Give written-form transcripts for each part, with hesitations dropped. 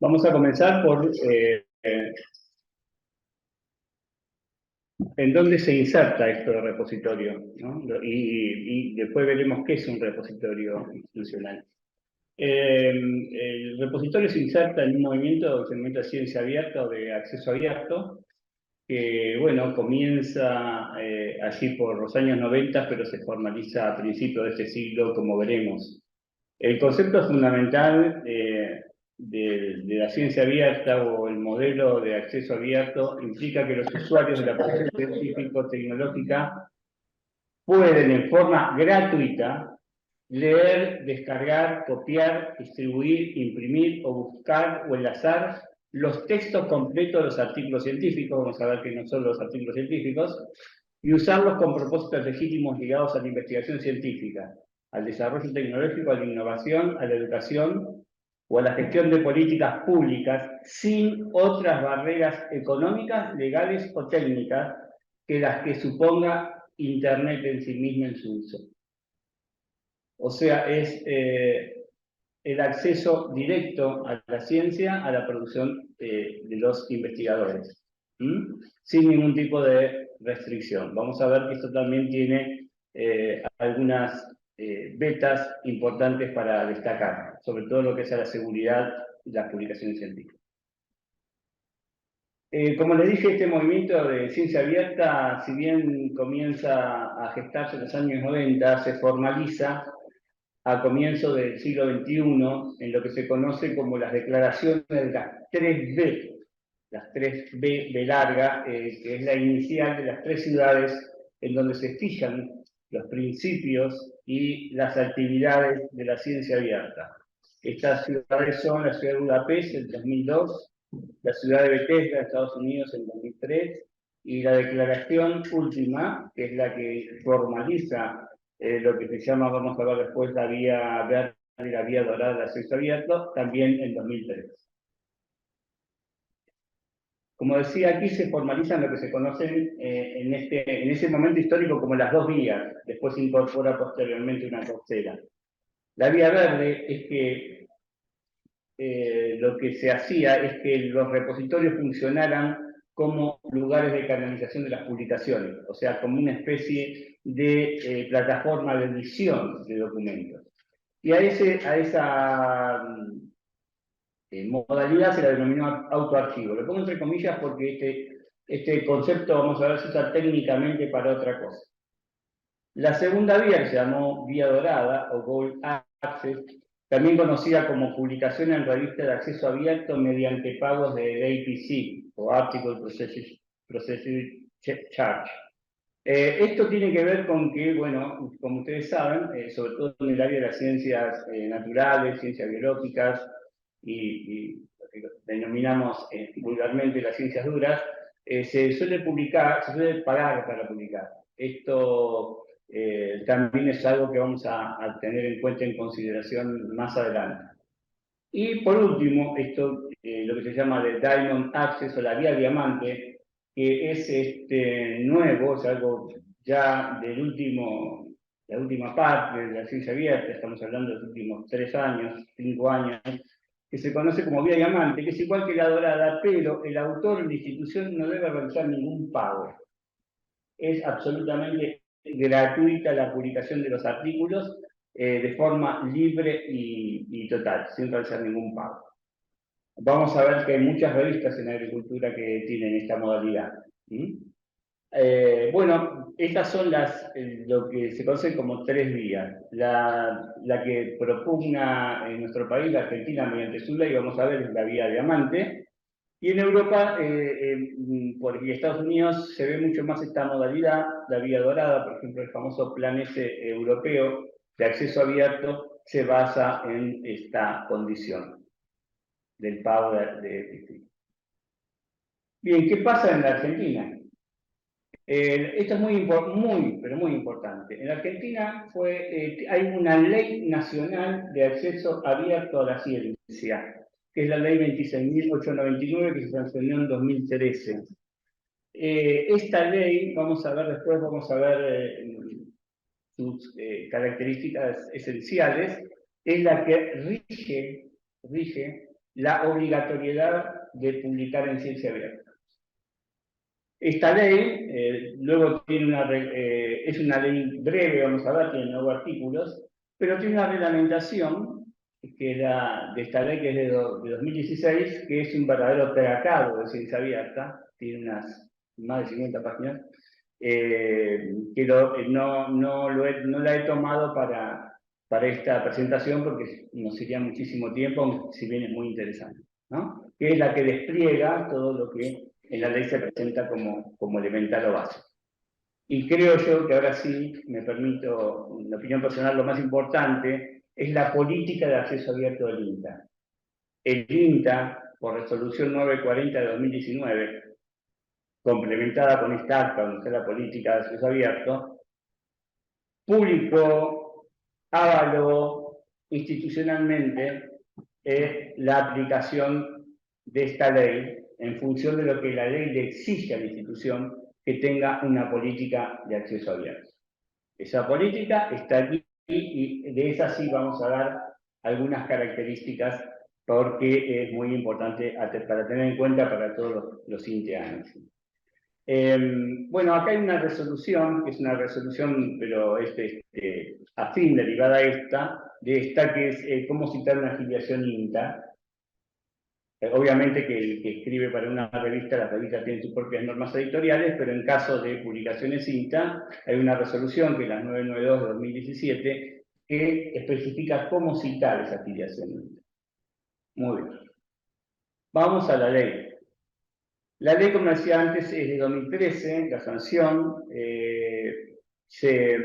Vamos a comenzar por en dónde se inserta esto de repositorio, ¿no? Y después veremos qué es un repositorio institucional. El repositorio se inserta en un movimiento que se movimiento de ciencia abierta o de acceso abierto, que bueno, comienza allí por los años 90, pero se formaliza a principios de este siglo, como veremos. El concepto fundamental de la ciencia abierta o el modelo de acceso abierto implica que los usuarios de la producción científico-tecnológica pueden en forma gratuita leer, descargar, copiar, distribuir, imprimir o buscar o enlazar los textos completos de los artículos científicos, vamos a ver que no son los artículos científicos, y usarlos con propósitos legítimos ligados a la investigación científica, al desarrollo tecnológico, a la innovación, a la educación o a la gestión de políticas públicas sin otras barreras económicas, legales o técnicas que las que suponga Internet en sí misma en su uso. O sea, es el acceso directo a la ciencia, a la producción de los investigadores, sin ningún tipo de restricción. Vamos a ver que esto también tiene algunas vetas importantes para destacar, sobre todo lo que es a la seguridad y las publicaciones científicas. Como les dije, este movimiento de ciencia abierta, si bien comienza a gestarse en los años 90, se formaliza a comienzos del siglo XXI en lo que se conoce como las declaraciones de las 3B, las 3B de larga, que es la inicial de las 3 ciudades en donde se fijan los principios y las actividades de la ciencia abierta. Estas ciudades son la ciudad de Budapest en 2002, la ciudad de Bethesda, Estados Unidos, en 2003, y la declaración última, que es la que formaliza lo que se llama, vamos a ver después, la vía verde y la vía dorada del acceso abierto, también en 2003. Como decía, aquí se formalizan lo que se conocen en ese momento histórico como las 2 vías, después se incorpora posteriormente una tercera. La vía verde es que lo que se hacía es que los repositorios funcionaran como lugares de canalización de las publicaciones, o sea, como una especie de plataforma de edición de documentos. Y a esa modalidad se la denominó autoarchivo. Lo pongo entre comillas porque este concepto, vamos a ver, se usa técnicamente para otra cosa. La segunda vía, que se llamó vía dorada o Gold Access, también conocida como publicación en revista de acceso abierto mediante pagos de APC o Article Processing Charge. Esto tiene que ver con que, bueno, como ustedes saben, sobre todo en el área de las ciencias naturales, ciencias biológicas y lo que denominamos vulgarmente las ciencias duras, se suele pagar para publicar. Esto también es algo que vamos a tener en cuenta en consideración más adelante. Y por último, esto, lo que se llama de Diamond Access o la vía diamante, que es nuevo, es algo ya la última parte de la ciencia abierta, estamos hablando de los últimos 3 años, 5 años, que se conoce como vía diamante, que es igual que la dorada, pero el autor o la institución no debe realizar ningún pago. Es absolutamente gratuita la publicación de los artículos de forma libre y total, sin realizar ningún pago. Vamos a ver que hay muchas revistas en agricultura que tienen esta modalidad. Bueno, estas son lo que se conocen como 3 vías. La que propugna en nuestro país, la Argentina, mediante su ley, vamos a ver, es la vía diamante. Y en Europa y Estados Unidos se ve mucho más esta modalidad, la vía dorada, por ejemplo, el famoso Plan S europeo de acceso abierto se basa en esta condición del pago de. Bien, ¿qué pasa en la Argentina? Esto es pero muy importante. En la Argentina hay una ley nacional de acceso abierto a la ciencia, que es la ley 26.899 que se sancionó en 2013. Esta ley, vamos a ver sus características esenciales, es la que rige la obligatoriedad de publicar en ciencia abierta. Esta ley, luego tiene es una ley breve, vamos a ver, tiene 9 artículos, pero tiene una reglamentación que era de esta ley, que es de 2016, que es un verdadero tratado de ciencia abierta, tiene unas más de 50 páginas, que no la he tomado para esta presentación porque nos sería muchísimo tiempo, si bien es muy interesante, ¿no? Que es la que despliega todo lo que en la ley se presenta como elemental o básico. Y creo yo que ahora sí, me permito, en opinión personal, lo más importante es la política de acceso abierto del INTA. El INTA, por resolución 940 de 2019, complementada con esta acta, donde está la política de acceso abierto, publicó, avaló institucionalmente la aplicación de esta ley en función de lo que la ley le exige a la institución que tenga una política de acceso abierto. Esa política está aquí y de esa sí vamos a dar algunas características porque es muy importante para tener en cuenta para todos los integranos. Bueno, acá hay una resolución, que es una resolución, pero afín, derivada de esta, que es cómo citar una afiliación INTA. Obviamente que el que escribe para una revista, las revistas tienen sus propias normas editoriales, pero en caso de publicaciones INTA, hay una resolución, que es la 992 de 2017, que especifica cómo citar esa afiliación INTA. Muy bien. Vamos a la ley. La ley, como decía antes, es de 2013, la sanción se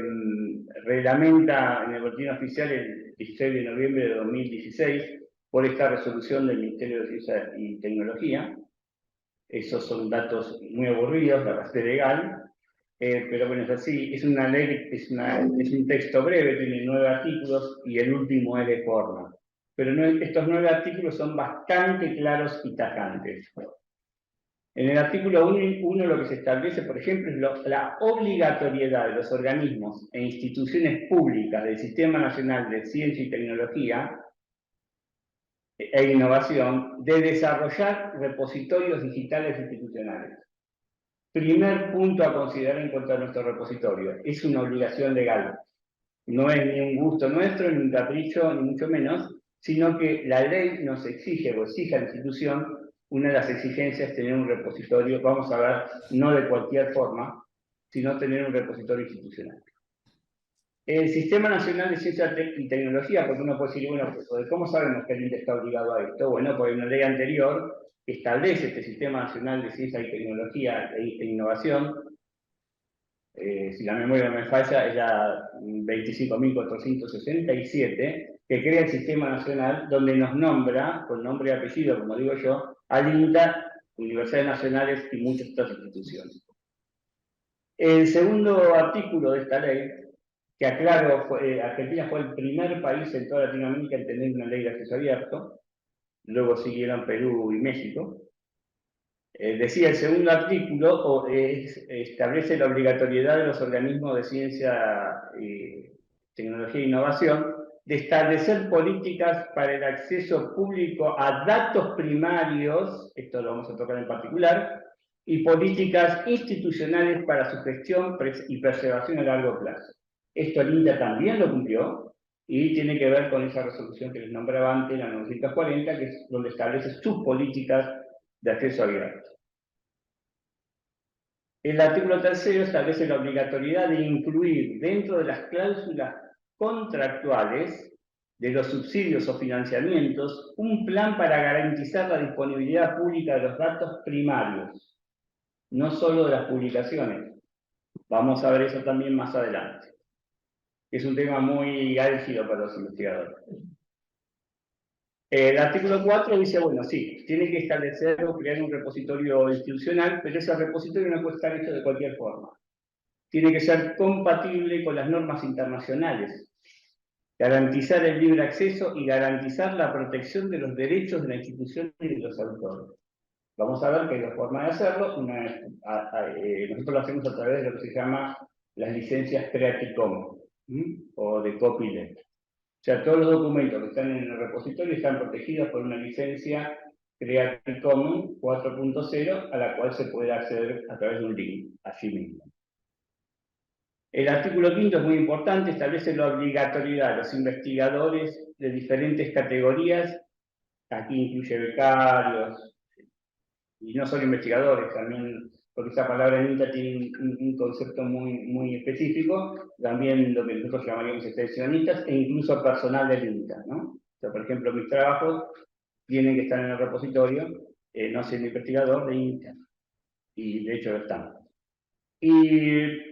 reglamenta en el boletín oficial el 16 de noviembre de 2016 por esta resolución del Ministerio de Ciencia y Tecnología. Esos son datos muy aburridos, la base legal, pero bueno, es así, es una ley, es un texto breve, tiene 9 artículos y el último es de forma. Pero estos 9 artículos son bastante claros y tajantes. En el artículo 1 lo que se establece, por ejemplo, es la obligatoriedad de los organismos e instituciones públicas del Sistema Nacional de Ciencia y Tecnología e Innovación de desarrollar repositorios digitales institucionales. Primer punto a considerar en cuanto a nuestro repositorio. Es una obligación legal. No es ni un gusto nuestro, ni un capricho, ni mucho menos, sino que la ley nos exige o exige a la institución. Una de las exigencias es tener un repositorio, vamos a ver, no de cualquier forma, sino tener un repositorio institucional. El Sistema Nacional de Ciencia y Tecnología, porque uno puede decir, bueno, ¿cómo sabemos que el INTA está obligado a esto? Bueno, porque hay una ley anterior que establece este Sistema Nacional de Ciencia y Tecnología e Innovación. Si la memoria no me falla, es la 25.467, que crea el Sistema Nacional, donde nos nombra, con nombre y apellido, como digo yo, al INTA, universidades nacionales y muchas otras instituciones. El segundo artículo de esta ley, que aclaro, Argentina fue el primer país en toda Latinoamérica en tener una ley de acceso abierto, luego siguieron Perú y México. Decía el segundo artículo, establece la obligatoriedad de los organismos de ciencia, tecnología e innovación de establecer políticas para el acceso público a datos primarios, esto lo vamos a tocar en particular, y políticas institucionales para su gestión y preservación a largo plazo. Esto el INTA también lo cumplió y tiene que ver con esa resolución que les nombraba antes, la 940, que es donde establece sus políticas de acceso abierto. El artículo 3 establece la obligatoriedad de incluir dentro de las cláusulas contractuales de los subsidios o financiamientos un plan para garantizar la disponibilidad pública de los datos primarios, no solo de las publicaciones. Vamos a ver eso también más adelante. Es un tema muy álgido para los investigadores. El artículo 4 dice, bueno, sí, tiene que establecer o crear un repositorio institucional, pero ese repositorio no puede estar hecho de cualquier forma. Tiene que ser compatible con las normas internacionales, garantizar el libre acceso y garantizar la protección de los derechos de la institución y de los autores. Vamos a ver que hay dos formas de hacerlo. Nosotros lo hacemos a través de lo que se llama las licencias Creative Commons o de copyleft. sea, todos los documentos que están en el repositorio están protegidos por una licencia Creative Commons 4.0 a la cual se puede acceder a través de un link, allí mismo. El artículo 5 es muy importante, establece la obligatoriedad de los investigadores de diferentes categorías, aquí incluye becarios, y no solo investigadores, también, porque esa palabra en INTA tiene un concepto muy específico, también lo que nosotros llamaríamos extensionistas, e incluso personal del INTA, ¿no? O sea, por ejemplo, mis trabajos tienen que estar en el repositorio, no siendo investigador de INTA, y de hecho lo están. Y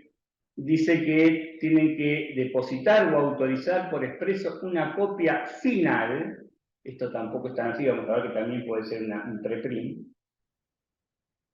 dice que tienen que depositar o autorizar por expreso una copia final, esto tampoco es tan así, vamos a ver que también puede ser un preprint,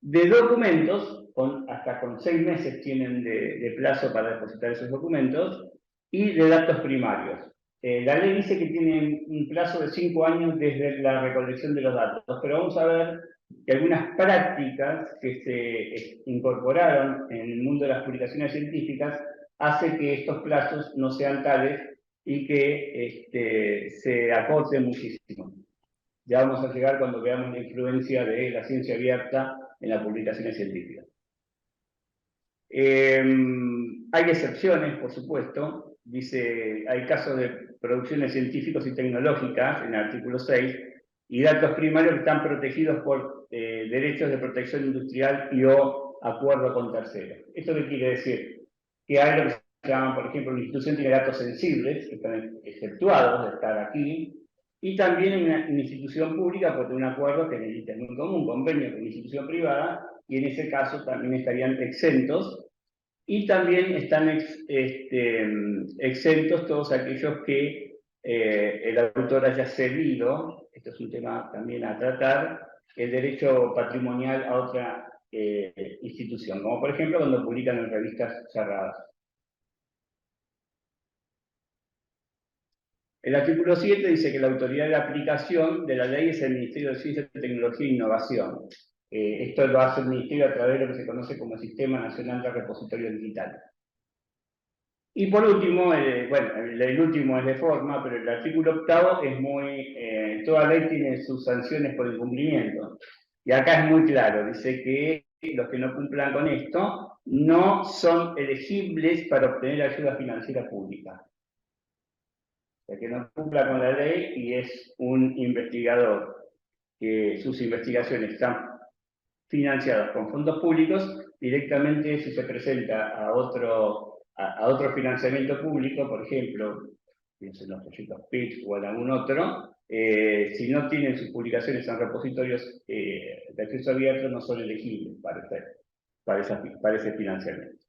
de documentos, hasta con 6 meses tienen de plazo para depositar esos documentos, y de datos primarios. La ley dice que tienen un plazo de 5 años desde la recolección de los datos, pero vamos a ver que algunas prácticas que se incorporaron en el mundo de las publicaciones científicas hacen que estos plazos no sean tales y que se acorten muchísimo. Ya vamos a llegar cuando veamos la influencia de la ciencia abierta en las publicaciones científicas. Hay excepciones, por supuesto. Dice, hay casos de producciones científicas y tecnológicas, en el artículo 6, y datos primarios que están protegidos por derechos de protección industrial y o acuerdo con terceros. ¿Esto qué quiere decir? Que hay lo que se llaman, por ejemplo, una institución tiene datos sensibles, que están exceptuados de estar aquí, y también una institución pública puede tener un acuerdo que necesita en común, un convenio con una institución privada, y en ese caso también estarían exentos, y también están exentos todos aquellos que el autor haya cedido, esto es un tema también a tratar, el derecho patrimonial a otra institución, como por ejemplo cuando publican en revistas cerradas. El artículo 7 dice que la autoridad de aplicación de la ley es el Ministerio de Ciencia, Tecnología e Innovación. Esto lo hace el Ministerio a través de lo que se conoce como Sistema Nacional de Repositorio Digital. Y por último, bueno, el último es de forma, pero el artículo 8 es toda ley tiene sus sanciones por incumplimiento. Y acá es muy claro, dice que los que no cumplan con esto no son elegibles para obtener ayuda financiera pública. El que no cumpla con la ley y es un investigador que sus investigaciones están financiadas con fondos públicos, directamente si se presenta a otro financiamiento público, por ejemplo, en los proyectos PIC o en algún otro, si no tienen sus publicaciones en repositorios de acceso abierto, no son elegibles para ese financiamiento.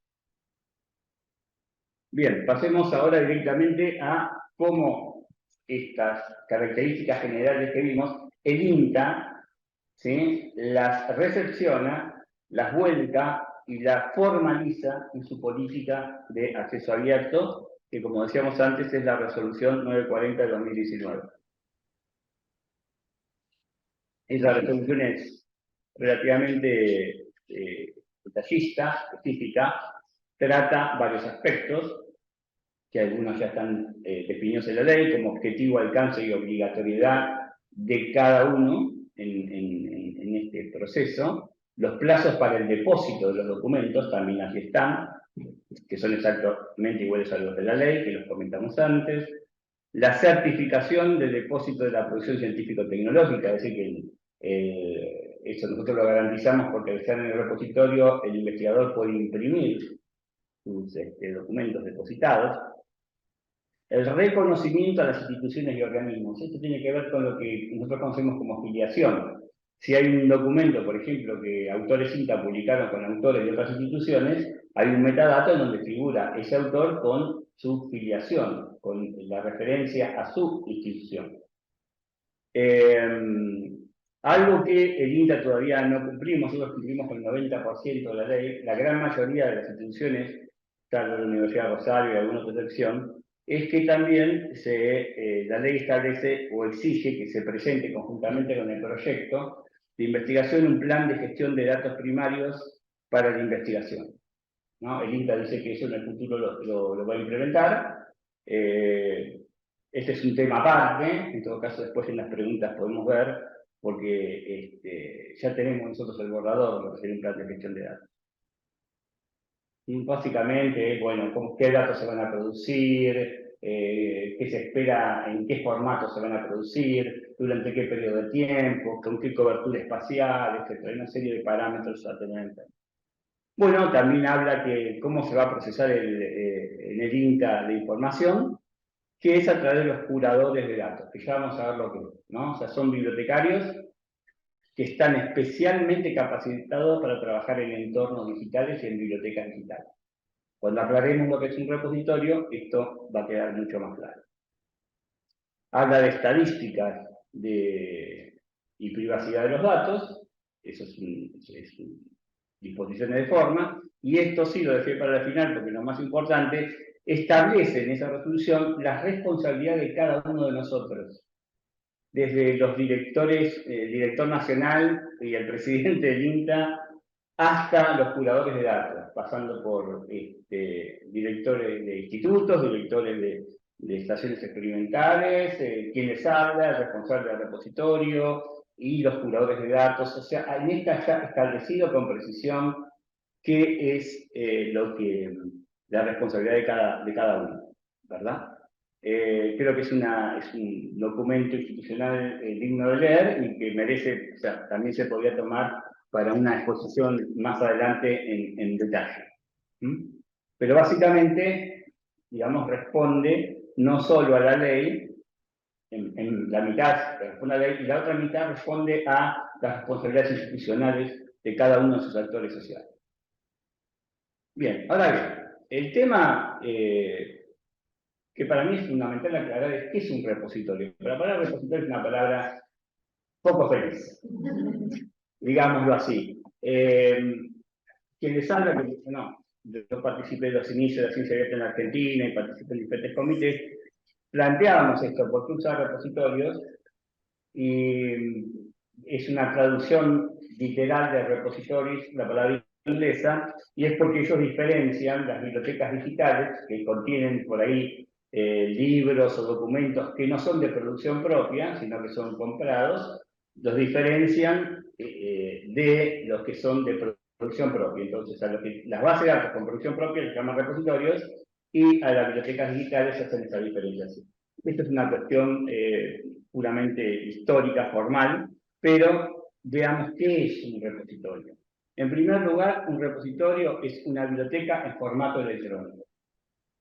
Bien, pasemos ahora directamente a cómo estas características generales que vimos, el INTA, ¿sí?, las recepciona, las vuelca y las formaliza en su política de acceso abierto, que como decíamos antes es la resolución 940 de 2019. Esa resolución es relativamente detallista, específica, trata varios aspectos, que algunos ya están definidos en la ley, como objetivo, alcance y obligatoriedad de cada uno en este proceso. Los plazos para el depósito de los documentos también aquí están, que son exactamente iguales a los de la ley, que los comentamos antes. La certificación del depósito de la producción científico-tecnológica, es decir, que eso nosotros lo garantizamos porque al estar en el repositorio el investigador puede imprimir sus documentos depositados. El reconocimiento a las instituciones y organismos. Esto tiene que ver con lo que nosotros conocemos como filiación. Si hay un documento, por ejemplo, que autores INTA publicaron con autores de otras instituciones, hay un metadato en donde figura ese autor con su filiación, con la referencia a su institución. Algo que el INTA todavía no cumplimos, nosotros cumplimos con el 90% de la ley, la gran mayoría de las instituciones, tal como la Universidad de Rosario y alguna otra sección, es que también la ley establece o exige que se presente conjuntamente con el proyecto de investigación un plan de gestión de datos primarios para la investigación, ¿no? El INTA dice que eso en el futuro lo va a implementar. Este es un tema aparte, en todo caso después en las preguntas podemos ver, porque ya tenemos nosotros el borrador de lo que sería un plan de gestión de datos. Y básicamente, bueno, qué datos se van a producir, qué se espera, en qué formato se van a producir, durante qué periodo de tiempo, con qué cobertura espacial, etc. Hay una serie de parámetros a tener en cuenta. Bueno, también habla que cómo se va a procesar en el INCA la información, que es a través de los curadores de datos, que ya vamos a ver lo que es, ¿no? O sea, son bibliotecarios que están especialmente capacitados para trabajar en entornos digitales y en bibliotecas digitales. Cuando aclaremos lo que es un repositorio, esto va a quedar mucho más claro. Habla de estadísticas y privacidad de los datos, eso es disposiciones de forma, y esto sí lo dejé para el final porque lo más importante, establece en esa resolución la responsabilidad de cada uno de nosotros, desde los directores, el director nacional y el presidente del INTA, hasta los curadores de datos, pasando por directores de institutos, directores de estaciones experimentales, quienes hablan, el responsable del repositorio y los curadores de datos. O sea, en esta ya establecido con precisión qué es la responsabilidad de cada uno, ¿verdad? Creo que es un documento institucional digno de leer y que merece, o sea, también se podría tomar para una exposición más adelante en detalle. Pero básicamente, digamos, responde no solo a la ley, en la mitad responde a la ley, y la otra mitad responde a las responsabilidades institucionales de cada uno de sus actores sociales. Bien, ahora bien, el tema que para mí es fundamental aclarar es qué es un repositorio. Pero la palabra repositorio es una palabra poco feliz, digámoslo así. Quien les habla, que no, yo participé de los inicios de la ciencia abierta en Argentina y participé en diferentes comités, planteábamos esto, ¿por qué usar repositorios? Y es una traducción literal de repositories, la palabra inglesa, y es porque ellos diferencian las bibliotecas digitales, que contienen por ahí libros o documentos que no son de producción propia, sino que son comprados, los diferencian de los que son de producción propia. Entonces, las bases de datos con producción propia les llaman repositorios, y a las bibliotecas digitales se hacen esa diferenciación. Esta es una cuestión puramente histórica, formal, pero veamos qué es un repositorio. En primer lugar, un repositorio es una biblioteca en formato electrónico.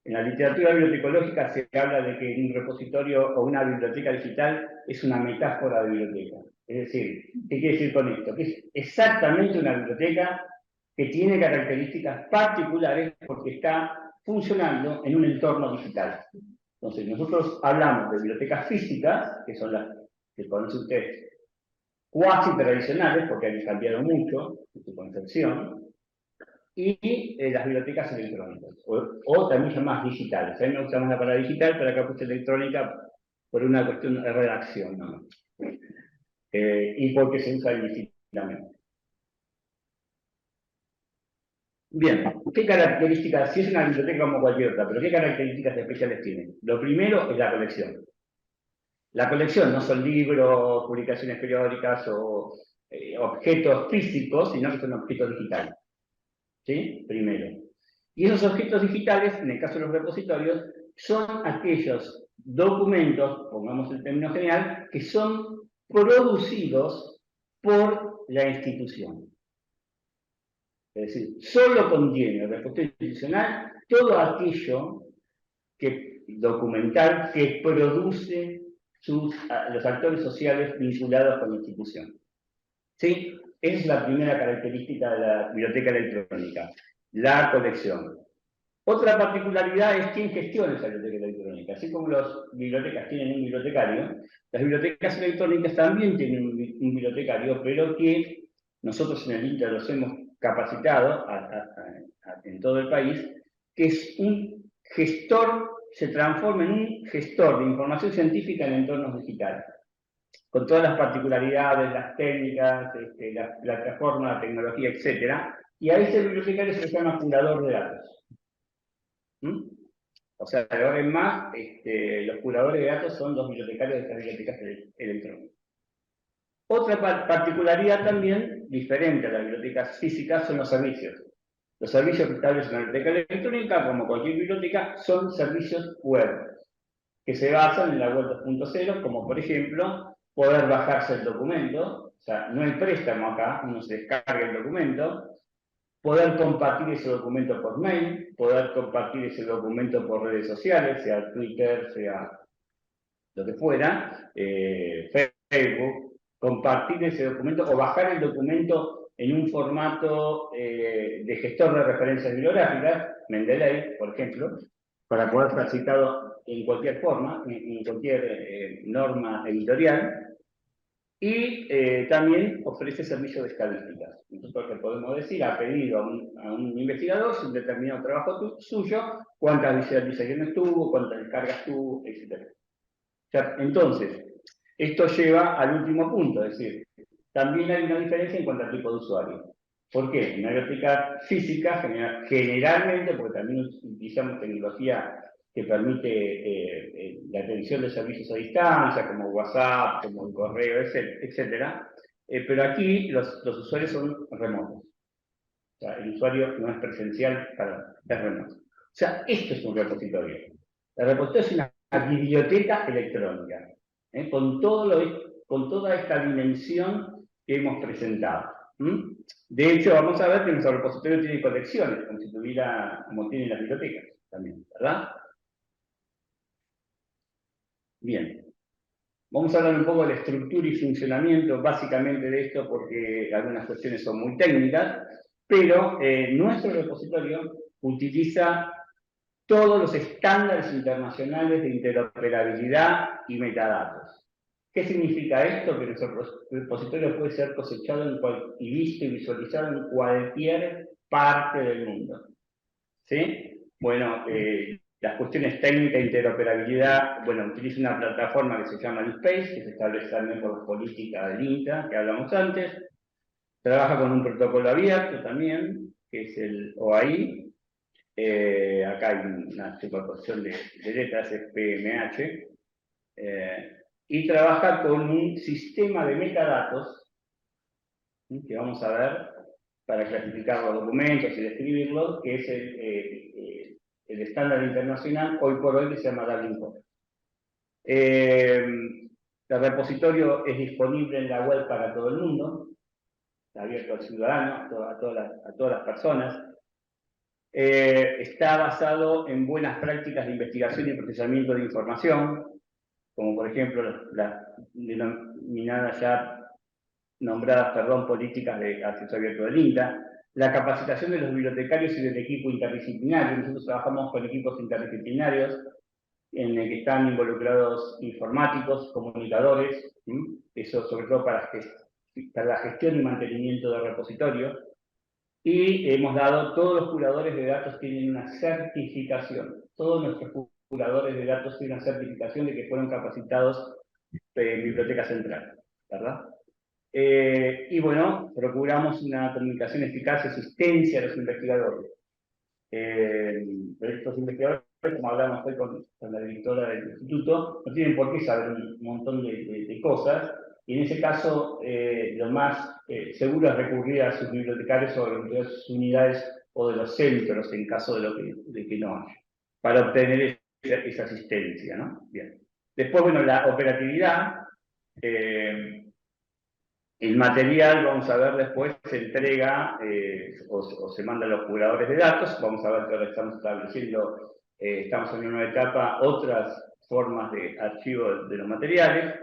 En la literatura bibliotecológica se habla de que un repositorio o una biblioteca digital es una metáfora de biblioteca. Es decir, ¿qué quiere decir con esto? Que es exactamente una biblioteca que tiene características particulares porque está funcionando en un entorno digital. Entonces, nosotros hablamos de bibliotecas físicas, que son las que conocen ustedes, cuasi tradicionales, porque han cambiado mucho en su concepción, y las bibliotecas electrónicas, o también llamadas digitales. A mí me gusta más la palabra digital, pero acá puse electrónica por una cuestión de redacción, ¿no? Y porque se usa indistintamente. Bien, ¿qué características? Si es una biblioteca como cualquier otra, pero ¿qué características especiales tiene? Lo primero es la colección. La colección no son libros, publicaciones periódicas o objetos físicos, sino que son objetos digitales. ¿Sí? Primero. Y esos objetos digitales, en el caso de los repositorios, son aquellos documentos, pongamos el término general, que son producidos por la institución. Es decir, solo contiene el repositorio institucional todo aquello documental que produce los actores sociales vinculados con la institución. ¿Sí? Esa es la primera característica de la biblioteca electrónica, la colección. Otra particularidad es quién gestiona esa biblioteca electrónica. Así como las bibliotecas tienen un bibliotecario, las bibliotecas electrónicas también tienen un bibliotecario, pero que nosotros en el INTA los hemos capacitado en todo el país, que es un gestor, se transforma en un gestor de información científica en entornos digitales, con todas las particularidades, las técnicas, la plataforma, la tecnología, etc. Y a ese bibliotecario se le llama curador de datos. O sea, de ahora en más, los curadores de datos son los bibliotecarios de estas bibliotecas electrónicas. Otra particularidad también, diferente a las bibliotecas físicas, son los servicios. Los servicios que establece una biblioteca electrónica, como cualquier biblioteca, son servicios web, que se basan en la web 2.0, como por ejemplo, poder bajarse el documento, o sea, no hay préstamo acá, uno se descarga el documento, poder compartir ese documento por mail, poder compartir ese documento por redes sociales, sea Twitter, sea lo que fuera, Facebook, compartir ese documento o bajar el documento en un formato de gestor de referencias bibliográficas, Mendeley, por ejemplo, para poder ser citado en cualquier forma, en cualquier norma editorial. Y también ofrece servicios de estadísticas. Nosotros le podemos decir, ha pedido a un investigador, si un determinado trabajo suyo, cuántas visualizaciones tuvo, cuántas descargas tuvo, etc. O sea, entonces, esto lleva al último punto, es decir, también hay una diferencia en cuanto al tipo de usuario. ¿Por qué? En una biblioteca física, generalmente, porque también utilizamos tecnología que permite la atención de servicios a distancia, como WhatsApp, como el correo, etc. Pero aquí los usuarios son remotos. O sea, el usuario no es presencial, es remoto. O sea, esto es un repositorio. El repositorio es una biblioteca electrónica, con toda esta dimensión que hemos presentado. De hecho, vamos a ver que nuestro repositorio tiene colecciones, como tienen las bibliotecas también, ¿verdad? Bien. Vamos a hablar un poco de la estructura y funcionamiento básicamente de esto porque algunas cuestiones son muy técnicas, pero nuestro repositorio utiliza todos los estándares internacionales de interoperabilidad y metadatos. ¿Qué significa esto? Que nuestro repositorio puede ser cosechado y visto y visualizado en cualquier parte del mundo. ¿Sí? Bueno, las cuestiones técnicas de interoperabilidad, bueno, utiliza una plataforma que se llama LSpace, que se establece también por las políticas del INTA, que hablamos antes. Trabaja con un protocolo abierto también, que es el OAI. Acá hay una superposición de letras, es PMH. Y trabaja con un sistema de metadatos, que vamos a ver, para clasificar los documentos y describirlos, que es el estándar internacional, hoy por hoy, que se llama Dublin Core. El repositorio es disponible en la web para todo el mundo, está abierto al ciudadano, a todas las personas. Está basado en buenas prácticas de investigación y procesamiento de información, como por ejemplo las denominadas ya nombradas, políticas de acceso abierto del INTA, la capacitación de los bibliotecarios y del equipo interdisciplinario. Nosotros trabajamos con equipos interdisciplinarios en el que están involucrados informáticos, comunicadores, eso sobre todo para la gestión y mantenimiento del repositorio. Y hemos dado, todos los curadores de datos tienen una certificación. Todos nuestros curadores de datos tienen una certificación de que fueron capacitados en Biblioteca Central, ¿verdad? Y bueno, procuramos una comunicación eficaz y asistencia a los investigadores. Estos investigadores, como hablamos hoy con la directora del instituto, no tienen por qué saber un montón de cosas, y en ese caso lo más seguro es recurrir a sus bibliotecarios o a sus unidades o de los centros en caso de que no haya, para obtener esa asistencia, ¿no? Bien. Después, bueno, la operatividad. El material, vamos a ver después, se entrega o se manda a los curadores de datos. Vamos a ver que ahora estamos estableciendo, estamos en una nueva etapa, otras formas de archivo de los materiales.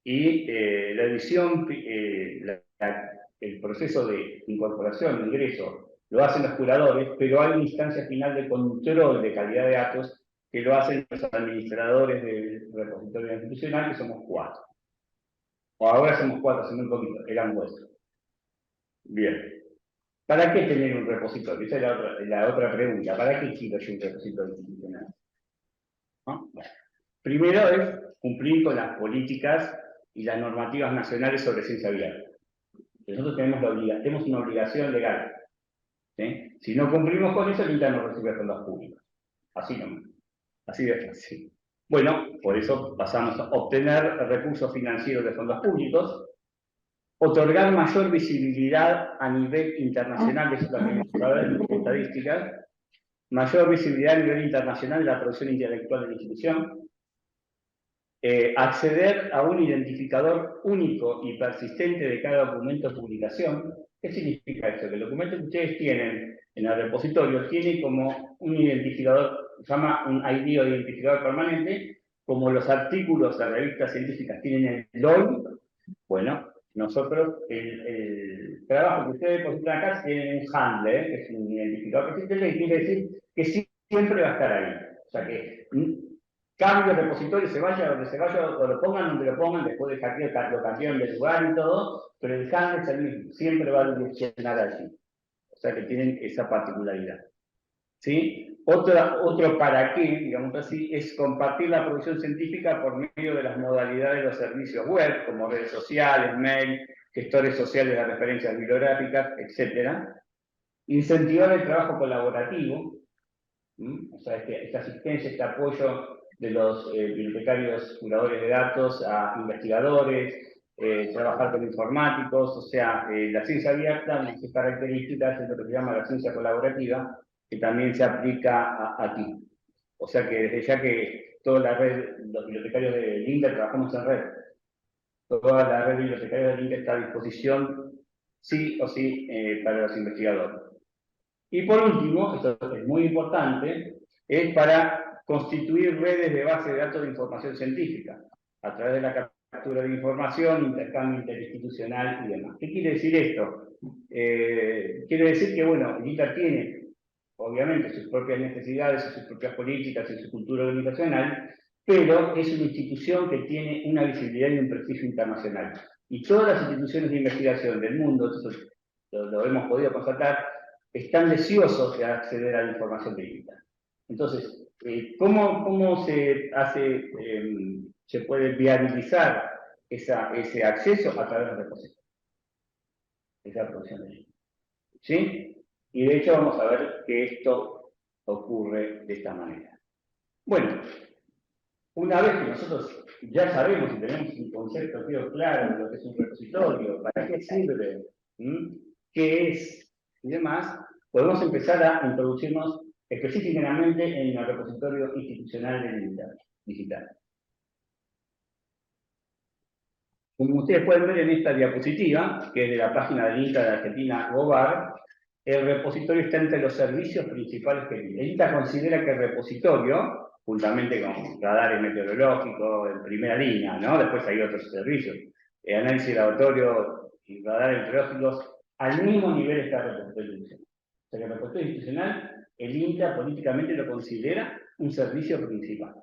Y la edición, el proceso de incorporación, ingreso, lo hacen los curadores, pero hay una instancia final de control de calidad de datos que lo hacen los administradores del repositorio institucional, que somos 4. O ahora somos 4, hace muy poquito, eran 2. Bien. ¿Para qué tener un repositorio? Esa es la otra pregunta. ¿Para qué quiero yo un repositorio institucional? ¿No? Bueno. Primero es cumplir con las políticas y las normativas nacionales sobre ciencia abierta. Nosotros tenemos una obligación legal. ¿Sí? Si no cumplimos con eso, el INTA no recibe fondos públicos. Así nomás. Así de fácil. Bueno, por eso pasamos a obtener recursos financieros de fondos públicos, otorgar mayor visibilidad a nivel internacional, eso también es saber en estadísticas, mayor visibilidad a nivel internacional de la producción intelectual de la institución, acceder a un identificador único y persistente de cada documento de publicación. ¿Qué significa esto? Que el documento que ustedes tienen en el repositorio tiene como un identificador, se llama un ID o identificador permanente, como los artículos de revistas científicas tienen el DOI. Bueno, nosotros, el trabajo que ustedes depositan acá tiene un handle, que es un identificador persistente, que quiere decir que siempre va a estar ahí. O sea que cambio el repositorio, se vaya donde se vaya, o lo pongan donde lo pongan, después de hackear lo cambiaron de lugar y todo, pero el handle es el mismo, siempre va a direccionar allí. O sea que tienen esa particularidad. ¿Sí? Otro para qué, digamos así, es compartir la producción científica por medio de las modalidades de los servicios web, como redes sociales, mail, gestores sociales de referencias bibliográficas, etc. Incentivar el trabajo colaborativo, o sea, esta asistencia, este apoyo de los bibliotecarios curadores de datos a investigadores, trabajar con informáticos, o sea, la ciencia abierta, en sus características, es lo que se llama la ciencia colaborativa, que también se aplica aquí. O sea que desde ya que toda la red, los bibliotecarios del INDA trabajamos en red, toda la red de bibliotecarios del INDA está a disposición, sí o sí, para los investigadores. Y por último, esto es muy importante, es para constituir redes de base de datos de información científica, a través de la captura de información, intercambio interinstitucional y demás. ¿Qué quiere decir esto? Quiere decir que, bueno, el INTA tiene, obviamente, sus propias necesidades, sus propias políticas y su cultura organizacional, pero es una institución que tiene una visibilidad y un prestigio internacional. Y todas las instituciones de investigación del mundo, eso lo hemos podido constatar, están deseosos de acceder a la información de INTA. Entonces, ¿cómo se hace, se puede viabilizar ese acceso a través del repositorio? Esa producción de INTA. ¿Sí? Y de hecho vamos a ver que esto ocurre de esta manera. Bueno, una vez que nosotros ya sabemos y tenemos un concepto claro de lo que es un repositorio, para qué sirve, qué es y demás, podemos empezar a introducirnos específicamente en el repositorio institucional del INTA digital. Como ustedes pueden ver en esta diapositiva, que es de la página del INTA de Argentina, GOBAR, el repositorio está entre los servicios principales que el INTA considera que el repositorio, juntamente con radares meteorológicos en primera línea, ¿no? Después hay otros servicios, análisis laboratorio y radares meteorológicos, al mismo nivel está el repositorio institucional. O sea que el repositorio institucional, el INTA políticamente lo considera un servicio principal.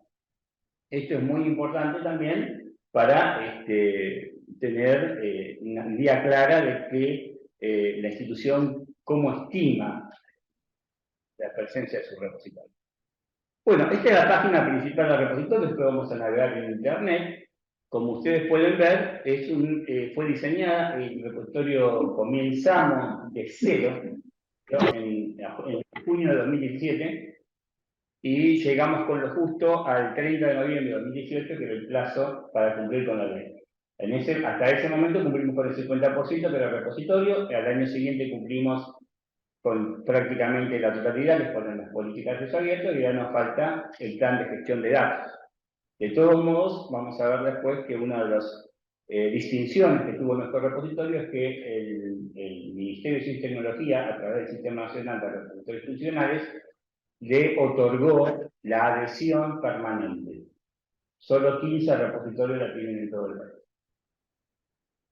Esto es muy importante también para tener una idea clara de que la institución cómo estima la presencia de su repositorio. Bueno, esta es la página principal del repositorio, después vamos a navegar en Internet. Como ustedes pueden ver, fue diseñada, el repositorio comenzamos de cero, en junio de 2017, y llegamos con lo justo al 30 de noviembre de 2018, que era el plazo para cumplir con la ley. Hasta ese momento cumplimos con el 50% del repositorio, al año siguiente cumplimos con prácticamente la totalidad, les ponen las políticas de acceso abierto y ya nos falta el plan de gestión de datos. De todos modos, vamos a ver después que una de las distinciones que tuvo nuestro repositorio es que el Ministerio de Ciencia y Tecnología, a través del Sistema Nacional de Repositorios Funcionales, le otorgó la adhesión permanente. Solo 15 repositorios la tienen en todo el país.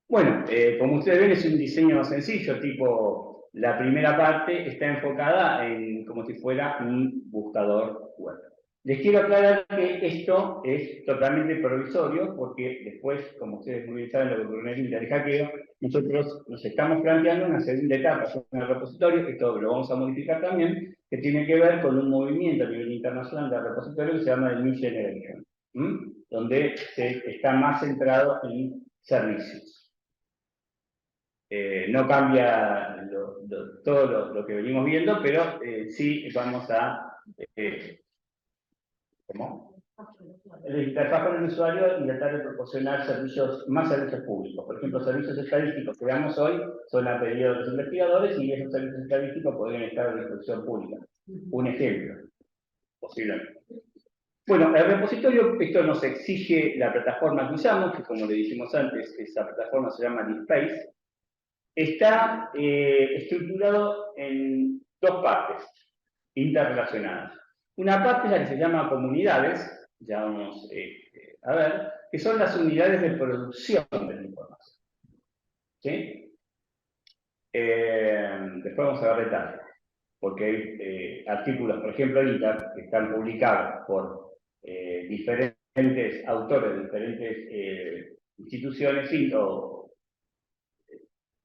Bueno, como ustedes ven, es un diseño sencillo, tipo, la primera parte está enfocada en como si fuera un buscador web. Les quiero aclarar que esto es totalmente provisorio, porque después, como ustedes muy bien saben, lo que ocurrió en el Inter de hackeo, nosotros nos estamos planteando una segunda etapa en el repositorio, esto lo vamos a modificar también, que tiene que ver con un movimiento a nivel internacional de repositorio que se llama el New Generation, donde se está más centrado en servicios. No cambia todo lo que venimos viendo, pero sí vamos a ¿Cómo? La interfaz con el usuario y tratar de proporcionar más servicios públicos. Por ejemplo, servicios estadísticos que veamos hoy son a pedido de los investigadores y esos servicios estadísticos podrían estar a disposición pública. Un ejemplo, posiblemente. Bueno, el repositorio, esto nos exige la plataforma que usamos, que como le dijimos antes, esa plataforma se llama DSpace. Está estructurado en dos partes interrelacionadas. Una parte es la que se llama comunidades, ya vamos a ver, que son las unidades de producción de la información. ¿Sí? Después vamos a ver detalles, porque hay artículos, por ejemplo, que están publicados por diferentes autores, diferentes instituciones o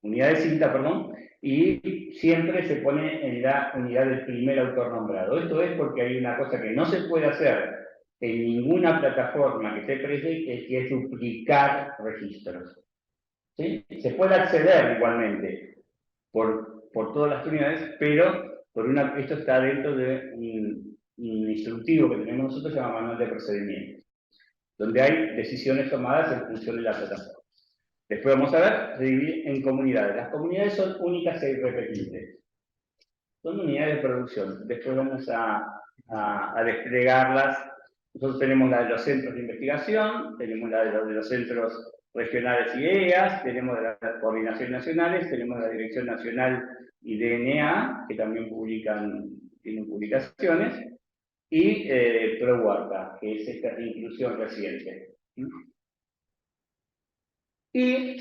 unidades cinta, perdón, y siempre se pone en la unidad del primer autor nombrado. Esto es porque hay una cosa que no se puede hacer en ninguna plataforma que esté presente, que es duplicar registros. ¿Sí? Se puede acceder igualmente por todas las unidades, pero esto está dentro de un instructivo que tenemos nosotros, llamado manual de procedimientos, donde hay decisiones tomadas en función de la plataforma. Después vamos a ver, se divide en comunidades. Las comunidades son únicas e irrepetibles. Son unidades de producción. Después vamos a desplegarlas. Nosotros tenemos la de los centros de investigación, tenemos la de los centros regionales y EAS, tenemos de las coordinaciones nacionales, tenemos la Dirección Nacional y DNA, que también tienen publicaciones, y ProWarta, que es esta inclusión reciente. Y,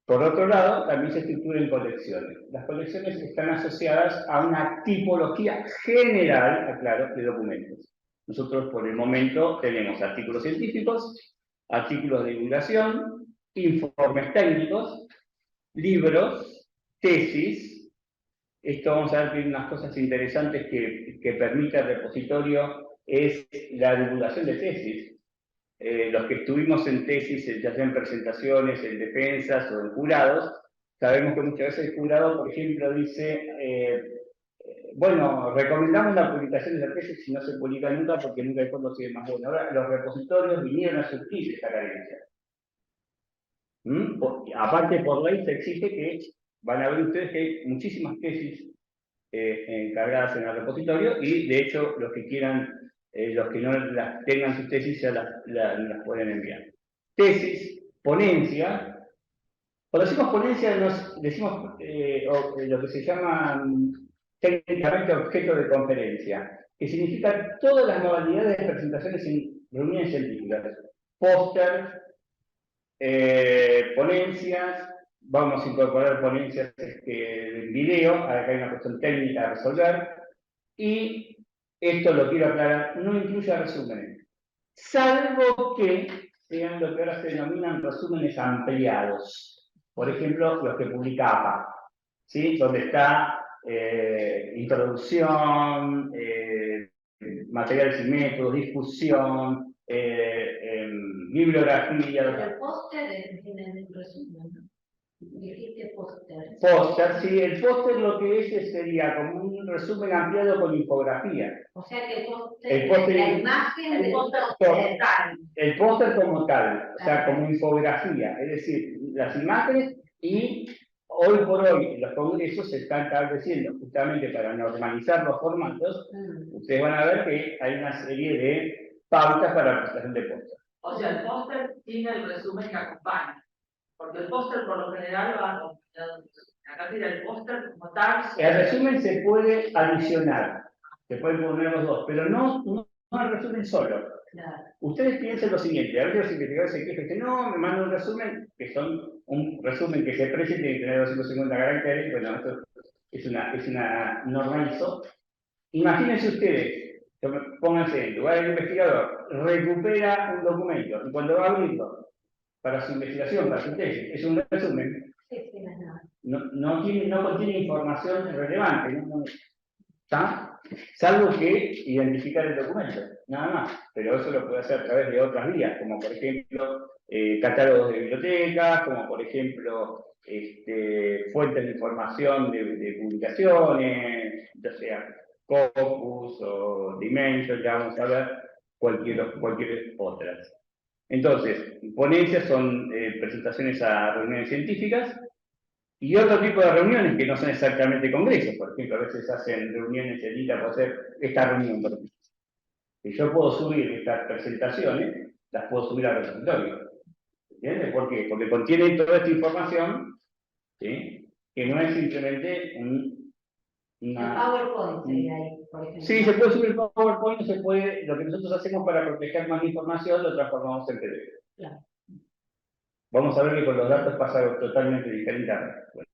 por otro lado, también se estructura en colecciones. Las colecciones están asociadas a una tipología general, aclaro, de documentos. Nosotros, por el momento, tenemos artículos científicos, artículos de divulgación, informes técnicos, libros, tesis. Esto vamos a ver que hay unas cosas interesantes que permite el repositorio, es la divulgación de tesis. Los que estuvimos en tesis, ya sea en presentaciones, en defensas o en jurados, sabemos que muchas veces el jurado, por ejemplo, dice, bueno, recomendamos la publicación de la tesis si no se publica nunca porque nunca el fondo sigue más bueno. Ahora, los repositorios vinieron a suplir esta carencia. Aparte, por ley se exige que van a ver ustedes que hay muchísimas tesis encargadas en el repositorio y, de hecho, los que quieran, los que no las tengan sus tesis ya las pueden enviar. Tesis, ponencia. Cuando decimos ponencia, nos decimos lo que se llama técnicamente objeto de conferencia, que significa todas las modalidades de presentaciones en reuniones científicas. Póster, ponencias, vamos a incorporar ponencias en video, acá hay una cuestión técnica a resolver, y esto lo quiero aclarar, no incluye resúmenes, salvo que sean lo que ahora se denominan resúmenes ampliados, por ejemplo, los que publica APA, ¿sí? Donde está introducción, materiales y métodos, discusión, bibliografía. El póster tiene un resumen, ¿no? Dijiste póster. Póster, sí, el póster lo que es sería como un resumen ampliado con infografía. O sea que el póster, la imagen del póster como tal. El póster como tal, o sea, como infografía, es decir, las imágenes, y hoy por hoy los congresos se están estableciendo justamente para normalizar los formatos. Ustedes van a ver que hay una serie de pautas para la presentación de póster. O sea, el póster tiene el resumen que acompaña, porque el póster por lo general va acompañado. Acá tiene el póster como tal. El resumen se puede adicionar, se pueden poner los dos, pero no el resumen solo. Claro. Ustedes piensen lo siguiente, a veces los investigadores se quejan, no, me mandan un resumen, que son un resumen que se aprecia y tiene que tener 250 caracteres, bueno, esto es una norma ISO. Imagínense ustedes, pónganse en lugar del investigador, recupera un documento, y cuando va a abrirlo para su investigación, para su tesis, es un resumen, no contiene información relevante, ¿está? Salvo que identificar el documento, nada más. Pero eso lo puede hacer a través de otras vías, como por ejemplo catálogos de bibliotecas, como por ejemplo fuentes de información de publicaciones, ya sea Scopus o Dimension, ya vamos a ver cualquier otra. Entonces, ponencias son presentaciones a reuniones científicas y otro tipo de reuniones que no son exactamente congresos. Por ejemplo, a veces hacen reuniones en ITA para hacer esta reunión. Por ejemplo. Y yo puedo subir estas presentaciones, las puedo subir al repositorio. ¿Entiendes? ¿Por qué? Porque contiene toda esta información, ¿sí? Que no es simplemente El PowerPoint sería ahí, por ejemplo. Sí, se puede subir PowerPoint, se puede, lo que nosotros hacemos para proteger más información lo transformamos en PDF. Claro. Vamos a ver que con los datos pasa algo totalmente diferente.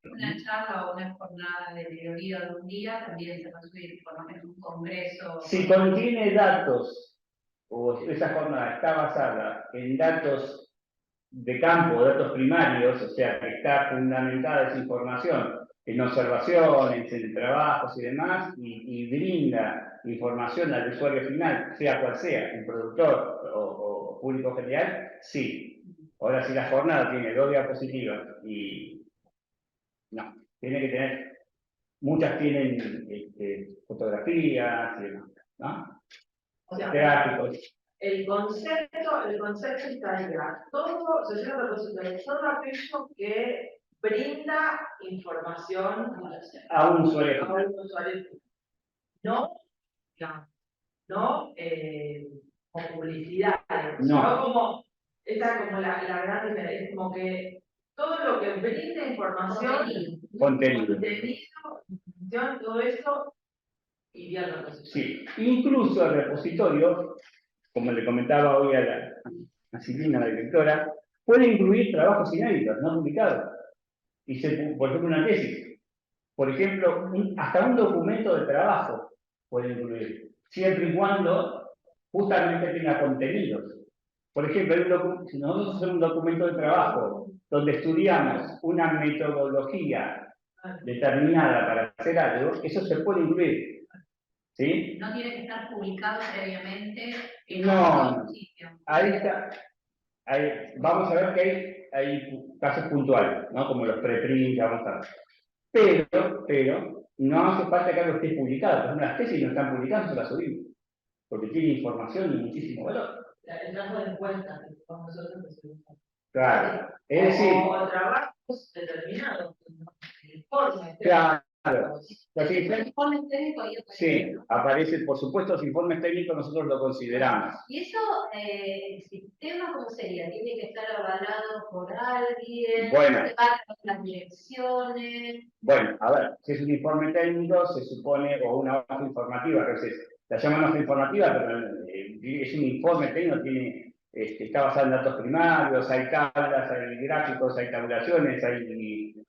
Una charla o una jornada de teoría de un día también se puede subir, por lo menos un congreso. Si contiene datos, o esa jornada está basada en datos de campo, datos primarios, o sea, que está fundamentada esa información en observaciones, en trabajos y demás, y brinda información al usuario final, sea cual sea, el productor o público general, sí. Ahora, si la jornada tiene 2 diapositivas y no, tiene que tener, muchas tienen fotografías y demás, ¿no? O sea, gráficos. el concepto está ahí. Todo se llama repositorio, todo aquello que brinda información A un usuario. a un usuario. No, digamos, no con publicidad, No. como, esa como la gran diferencia, es como que todo lo que brinda información, Contenido. información, todo eso, iría al repositorio. Sí, incluso el repositorio, como le comentaba hoy a Silvina, la directora, puede incluir trabajos inéditos, no publicados. Y por ejemplo, una tesis. Por ejemplo, hasta un documento de trabajo puede incluir, siempre y cuando justamente tenga contenidos. Por ejemplo, si nosotros hacemos un documento de trabajo donde estudiamos una metodología determinada para hacer algo, eso se puede incluir. ¿Sí? No tiene que estar publicado previamente en No, algún sitio. Ahí está. Vamos a ver que hay casos puntuales, ¿no? Como los preprints, vamos a ver. Pero, no hace falta que algo esté publicado. Por ejemplo, las tesis no están publicadas, se las subimos. Porque tiene información de muchísimo valor. El trabajo de encuesta que vamos nosotros presentamos. Claro. Es decir, o trabajos determinados, informes. claro. Los Informes técnicos y sí, aparece, por supuesto, los informes técnicos nosotros lo consideramos. ¿Y eso, el sistema cómo sería? ¿Tiene que estar avalado por alguien? Bueno. ¿Se pagan las direcciones? Bueno, a ver, si es un informe técnico, se supone, o una hoja informativa, a veces la llaman hoja informativa, pero es un informe técnico, está basado en datos primarios, hay tablas, hay gráficos, hay tabulaciones, hay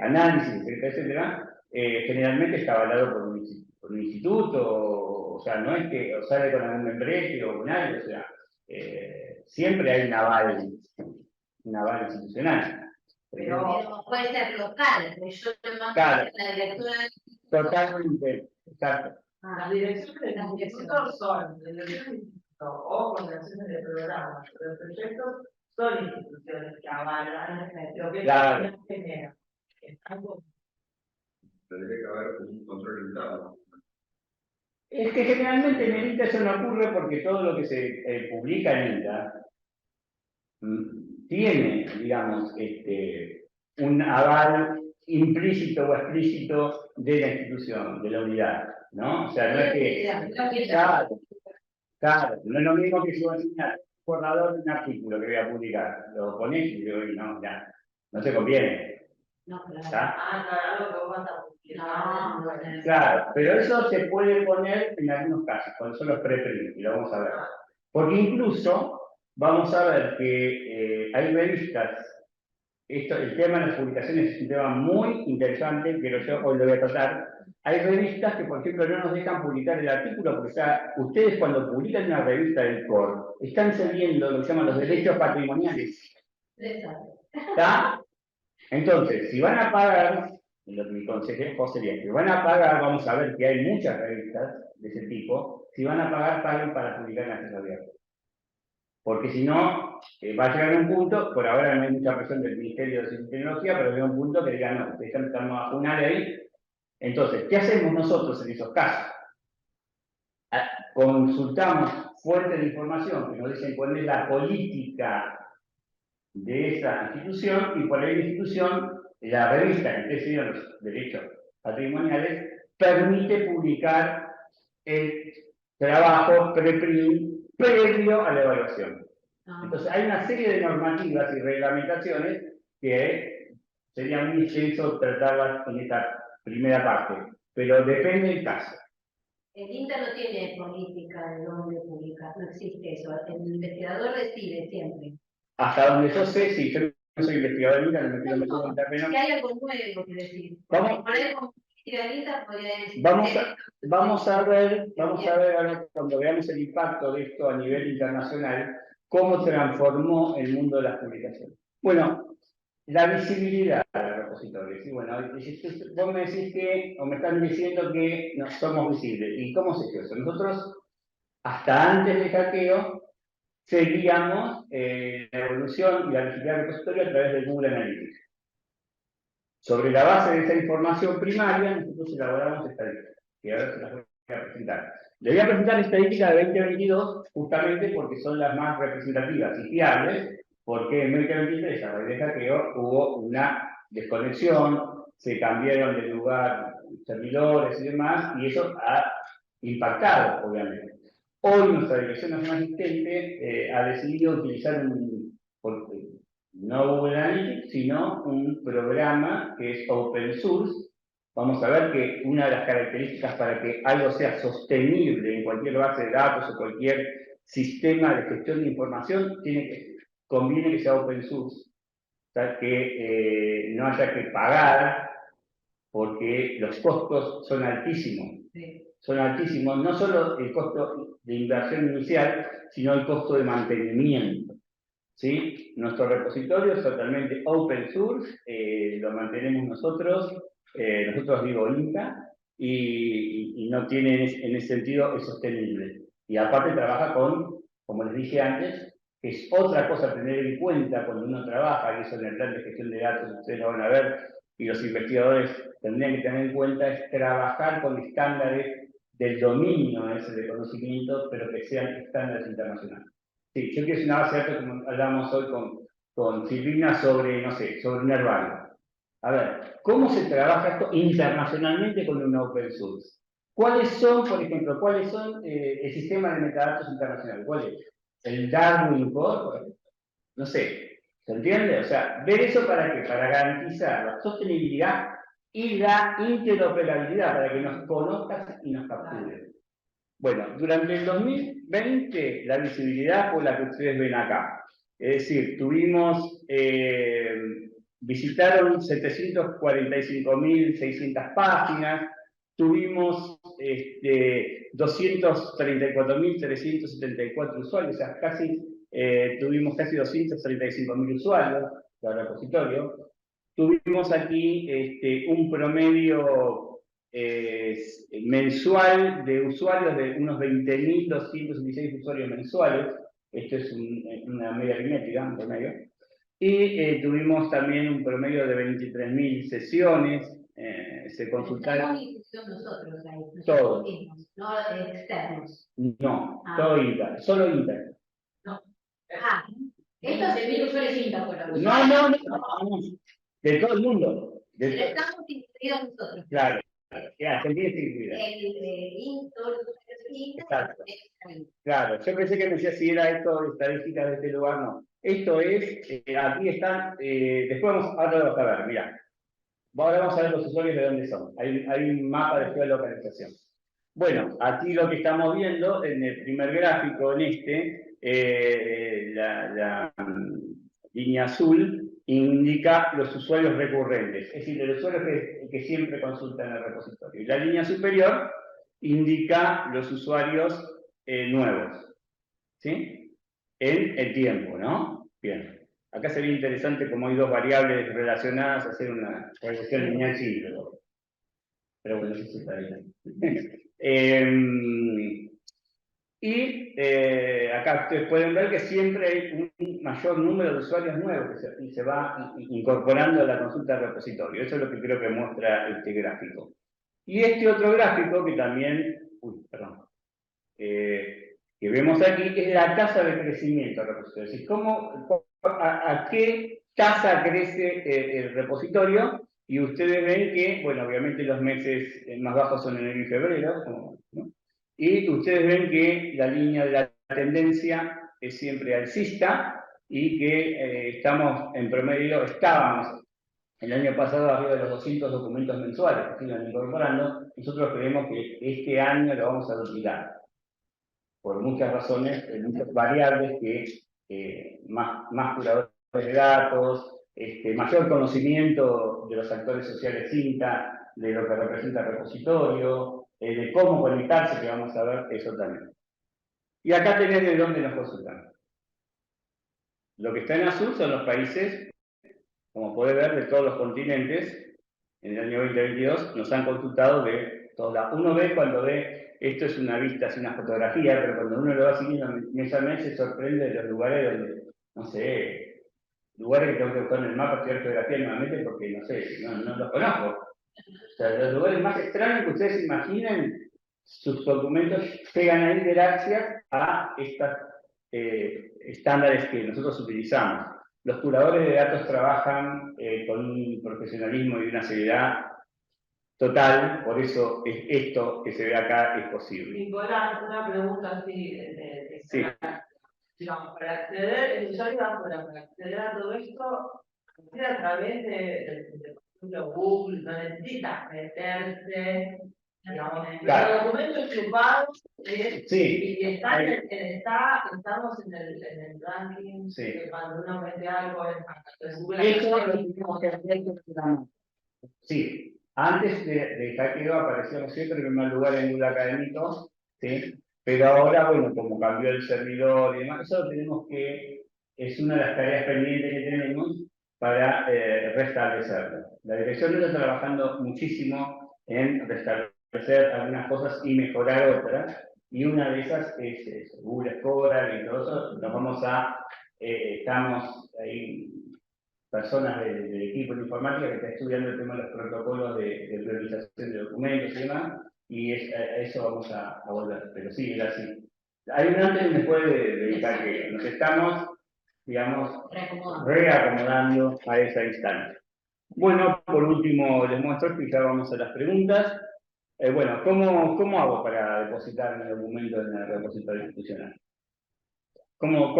análisis, etcétera. Generalmente está avalado por un instituto, o sea, no es que sale con algún membrete o con algo, o sea, siempre hay un aval institucional. Pero puede ser local, porque yo me imagino Claro. que la directora... Totalmente, exacto. Las direcciones del instituto son de dirección del instituto o coordinaciones de programas, pero los proyectos son instituciones que avalan lo que Claro. genera. Tendría que haber un control interno. Es que generalmente en el INTA eso no ocurre porque todo lo que se publica en INTA tiene, digamos, un aval implícito o explícito de la institución, de la unidad, ¿no? O sea, no es que... Claro, no es lo mismo que yo enseñar un borrador de un artículo que voy a publicar. Lo ponés y digo, no, ya, no te conviene. No, claro. ¿Está? Claro, algo que vos vas a publicar. Claro, pero eso se puede poner en algunos casos, cuando son los preprints, y lo vamos a ver. Porque incluso vamos a ver que hay revistas, el tema de las publicaciones es un tema muy interesante, pero yo hoy lo voy a tratar. Hay revistas que, por ejemplo, no nos dejan publicar el artículo, porque ustedes cuando publican una revista del COR, están cediendo lo que llaman los derechos patrimoniales. ¿Está? Entonces, si van a pagar, lo que mi consejo sería que van a pagar, vamos a ver que hay muchas revistas de ese tipo, si van a pagar, paguen para publicar en acceso abierto. Porque si no, va a llegar un punto, por ahora no hay mucha presión del Ministerio de Ciencia y Tecnología, pero llega un punto que digan, no, ustedes están bajo una ley. Entonces, ¿qué hacemos nosotros en esos casos? consultamos fuentes de información que nos dicen cuál es la política de esa institución, y por ahí la institución, la revista que ustedes siguen los derechos patrimoniales, permite publicar el trabajo previo a la evaluación. Entonces hay una serie de normativas y reglamentaciones que sería muy extenso tratarlas en esta primera parte, pero depende del caso. El INTA no tiene política de dónde publicar, no existe eso. El investigador decide siempre. Hasta donde yo sé, si yo no soy investigador del INTA, no me quiero meter en terreno. Si hay algo nuevo que decir. Vamos. Por ahí, como política del INTA, podría decir. Vamos a ver ahora, cuando veamos el impacto de esto a nivel internacional, cómo transformó el mundo de las publicaciones. Bueno, la visibilidad del repositorio. ¿Sí? Bueno, vos me decís que, o me están diciendo que no somos visibles. ¿Y cómo se hizo eso? Nosotros, hasta antes del hackeo, seguíamos la evolución y la visibilidad del repositorio a través de Google Analytics. Sobre la base de esa información primaria, nosotros elaboramos estadísticas, que ahora se las voy a presentar. Les voy a presentar estadísticas de 2022, justamente porque son las más representativas y fiables, porque en 2023, a raíz de hackeo, hubo una desconexión, se cambiaron de lugar servidores y demás, y eso ha impactado, obviamente. Hoy nuestra Dirección Nacional Asistente ha decidido utilizar no Google Analytics, sino un programa que es open source. Vamos a ver que una de las características para que algo sea sostenible en cualquier base de datos o cualquier sistema de gestión de información, conviene que sea open source, o sea, que no haya que pagar, porque los costos son altísimos. Sí. Son altísimos, no solo el costo de inversión inicial, sino el costo de mantenimiento. ¿Sí? Nuestro repositorio es totalmente open source, lo mantenemos nosotros digo INTA, y no tiene en ese sentido, es sostenible. Y aparte trabaja con, como les dije antes, que es otra cosa a tener en cuenta cuando uno trabaja, y eso en el plan de gestión de datos ustedes lo van a ver, y los investigadores tendrían que tener en cuenta, es trabajar con estándares del dominio ese de conocimiento, pero que sean estándares internacionales. Sí, yo quiero hacer una base de datos como hablábamos hoy con Silvina sobre, no sé, sobre un herbario. A ver, ¿cómo se trabaja esto internacionalmente con un open source? ¿Cuáles son, por ejemplo, el sistema de metadatos internacional? ¿Cuál es? ¿El Darwin Core? No sé, ¿se entiende? O sea, ver eso para qué? Para garantizar la sostenibilidad y la interoperabilidad, para que nos conozcan y nos capturen. Bueno, durante el 2020 la visibilidad fue la que ustedes ven acá. Es decir, visitaron 745.600 páginas, tuvimos 234.374 usuarios, o sea, tuvimos casi 235.000 usuarios del repositorio. Tuvimos aquí un promedio mensual de usuarios de unos 20.216 usuarios mensuales. Esto es una media aritmética, un promedio. Y tuvimos también un promedio de 23.000 sesiones. Se consultaron. Nosotros ahí, todos. No externos. No, todo interno, solo interno. No. Estos de 1.000 usuarios INTA fueron. No. De todo el mundo. Pero estamos incluidos nosotros. Claro. Argentina está incluida. Exacto. Claro, yo pensé que me decía si era esto de estadísticas de este lugar, no. Esto es, aquí están, después ahora lo vas a ver, mira. Ahora vamos a ver los usuarios de dónde son. Hay un mapa de geolocalización. Bueno, aquí lo que estamos viendo en el primer gráfico, la línea azul indica los usuarios recurrentes, es decir, los usuarios que siempre consultan el repositorio. Y la línea superior indica los usuarios nuevos, ¿sí? En el tiempo, ¿no? Bien. Acá sería interesante, como hay dos variables relacionadas, hacer una regresión lineal simple. Pero bueno, eso está bien. Acá ustedes pueden ver que siempre hay un mayor número de usuarios nuevos que se va incorporando a la consulta del repositorio. Eso es lo que creo que muestra este gráfico. Y este otro gráfico que también... que vemos aquí es la tasa de crecimiento del repositorio. Es decir, a qué tasa crece el repositorio, y ustedes ven que, bueno, obviamente los meses más bajos son enero y febrero, ¿no? Y ustedes ven que la línea de la tendencia es siempre alcista y que estábamos el año pasado arriba de los 200 documentos mensuales que se iban incorporando. Nosotros creemos que este año lo vamos a duplicar, por muchas razones, muchas variables, que más curadores de datos, mayor conocimiento de los actores sociales INTA, de lo que representa el repositorio, de cómo conectarse, que vamos a ver eso también. Y acá tenés de dónde nos consultan. Lo que está en azul son los países, como podés ver, de todos los continentes. En el año 2022 nos han consultado de todos lados. Uno ve, cuando ve, esto es una vista, es una fotografía, pero cuando uno lo va siguiendo mes a mes se sorprende de los lugares donde, no sé, lugares que tengo que buscar en el mapa, estudiar geografía nuevamente porque, no sé, no los conozco. O sea, los lugares más extraños que ustedes imaginen, sus documentos llegan ahí gracias a estos estándares que nosotros utilizamos. Los curadores de datos trabajan con un profesionalismo y una seriedad total, por eso esto que se ve acá es posible. Nicolás, una pregunta así Sí. Digamos, para acceder, el usuario para acceder a todo esto, accede a través de por ejemplo, Google, no necesita meterse, digamos, Claro. los documentos chupados, Sí. y estamos en el ranking, Sí. que cuando uno mete algo en Google, Eso lo tenemos que hacer. Sí, antes de Hackeo aparecíamos siempre en primer lugar en Google Académico, ¿sí? Pero ahora, bueno, como cambió el servidor y demás, eso tenemos que, es una de las tareas pendientes que tenemos para restablecerlo. La dirección está trabajando muchísimo en restablecer algunas cosas y mejorar otras, y una de esas es Google Scholar y todo eso. Nos vamos estamos ahí, personas del equipo de informática que está estudiando el tema de los protocolos de priorización de documentos y demás, y a eso vamos a volver. Pero sí, es así. Hay un antes y un después de Hackeo. Nos estamos, digamos, reacomodando a esa instancia. Bueno, por último les muestro que ya vamos a las preguntas. Bueno, ¿cómo hago para depositar mi documento en el repositorio institucional? Bueno,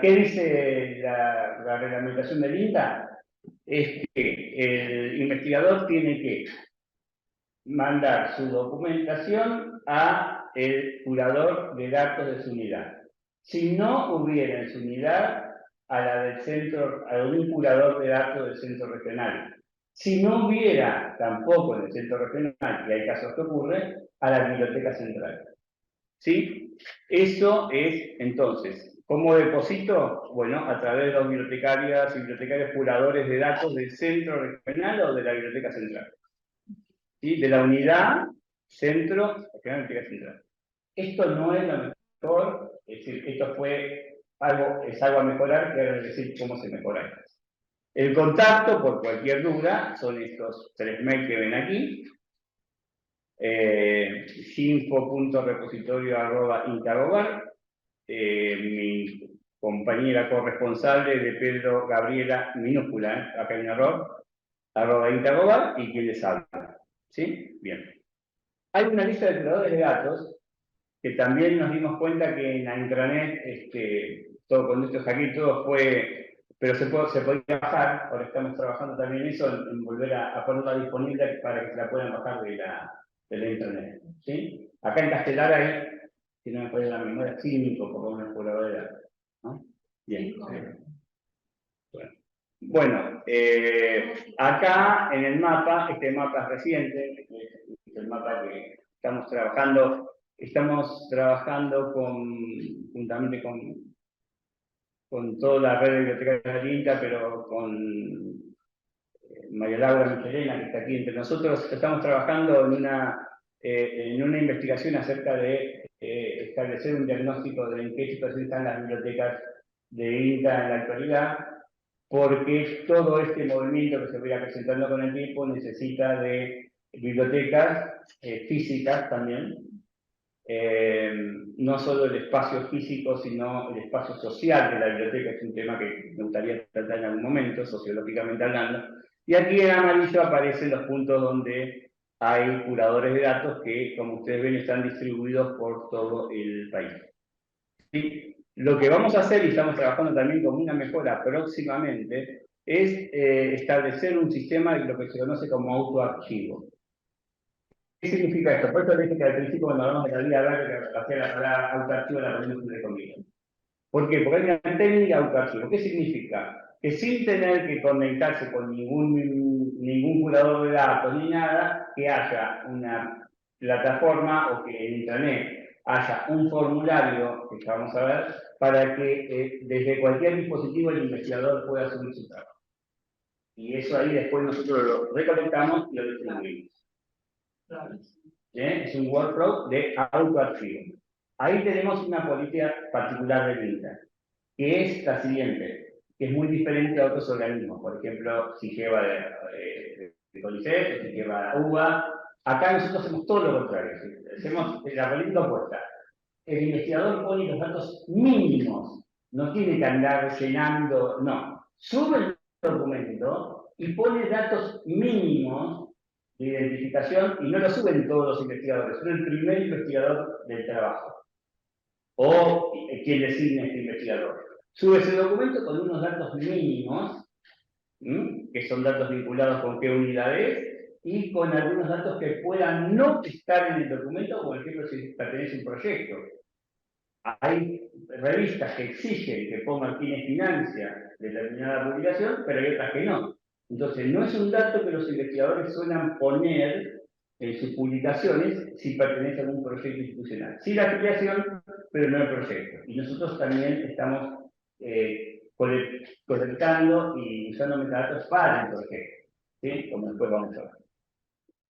¿qué dice la reglamentación del INTA? Es que el investigador tiene que mandar su documentación a el curador de datos de su unidad. Si no hubiera en su unidad, a la del centro, a un curador de datos del centro regional. Si no hubiera tampoco en el centro regional, y hay casos que ocurren, a la biblioteca central. ¿Sí? Eso es, entonces, ¿cómo deposito? Bueno, a través de los bibliotecarias y bibliotecarios curadores de datos del centro regional o de la biblioteca central. ¿Sí? De la unidad, centro, biblioteca central. Esto no es lo mejor, es decir, esto es algo a mejorar, que ahora decir cómo se mejora esto. El contacto, por cualquier duda, son estos 3 mails que ven aquí. info.repositorio@intagobar, mi compañera corresponsable de Pedro Gabriela, minúscula, acá hay un error, @intagobar, y quien les habla. ¿Sí? Bien. Hay una lista de curadores de datos que también nos dimos cuenta que en la intranet, todo con esto aquí, todo fue, pero se podía bajar. Ahora estamos trabajando también en eso, en volver a ponerla disponible para que se la puedan bajar de la intranet. ¿Sí? Acá en Castelar hay, si no me falla la memoria, 5 por lo menos curadores de datos, ¿no? Bien. Bueno, acá en el mapa, este mapa es reciente, es el mapa que estamos trabajando juntamente con toda la red de bibliotecarios del INTA, pero con María Laura Michelena, que está aquí entre nosotros. Estamos trabajando en una investigación acerca de establecer un diagnóstico de en qué situación están las bibliotecas de INTA en la actualidad, porque todo este movimiento que se va presentando con el tiempo necesita de bibliotecas físicas también, no solo el espacio físico, sino el espacio social de la biblioteca, es un tema que me gustaría tratar en algún momento, sociológicamente hablando. Y aquí en amarillo aparecen los puntos donde hay curadores de datos que, como ustedes ven, están distribuidos por todo el país. ¿Sí? Lo que vamos a hacer, y estamos trabajando también con una mejora próximamente, es establecer un sistema de lo que se conoce como autoarchivo. ¿Qué significa esto? Por eso les dije que al principio, cuando hablamos de la vida verde, que hacía la palabra autoarchivo, la ponemos entre comillas. ¿Por qué? Porque hay una técnica de autoarchivo. ¿Qué significa? Que sin tener que conectarse con ningún curador de datos ni nada, que haya una plataforma o que en Internet haya un formulario, que ya vamos a ver, para que desde cualquier dispositivo el investigador pueda subir su trabajo. Y eso ahí después nosotros lo recolectamos y lo distribuimos. Es un workflow de autoarchivo. Ahí tenemos una política particular del INTA, que es la siguiente, que es muy diferente a otros organismos. Por ejemplo, si lleva de CONICET, si lleva UBA. Acá nosotros hacemos todo lo contrario. Hacemos la política opuesta. El investigador pone los datos mínimos, no tiene que andar llenando, no. Sube el documento y pone datos mínimos de identificación y no lo suben todos los investigadores, sube el primer investigador del trabajo o quien designe este investigador. Sube ese documento con unos datos mínimos, que son datos vinculados con qué unidad es, y con algunos datos que puedan no estar en el documento, por ejemplo, si pertenece a un proyecto. Hay revistas que exigen que pongan quién financia determinada publicación, pero hay otras que no. Entonces, no es un dato que los investigadores suelen poner en sus publicaciones si pertenece a algún proyecto institucional. Sí la afiliación, pero no el proyecto. Y nosotros también estamos colectando y usando metadatos para el proyecto, ¿sí? Como después vamos a ver.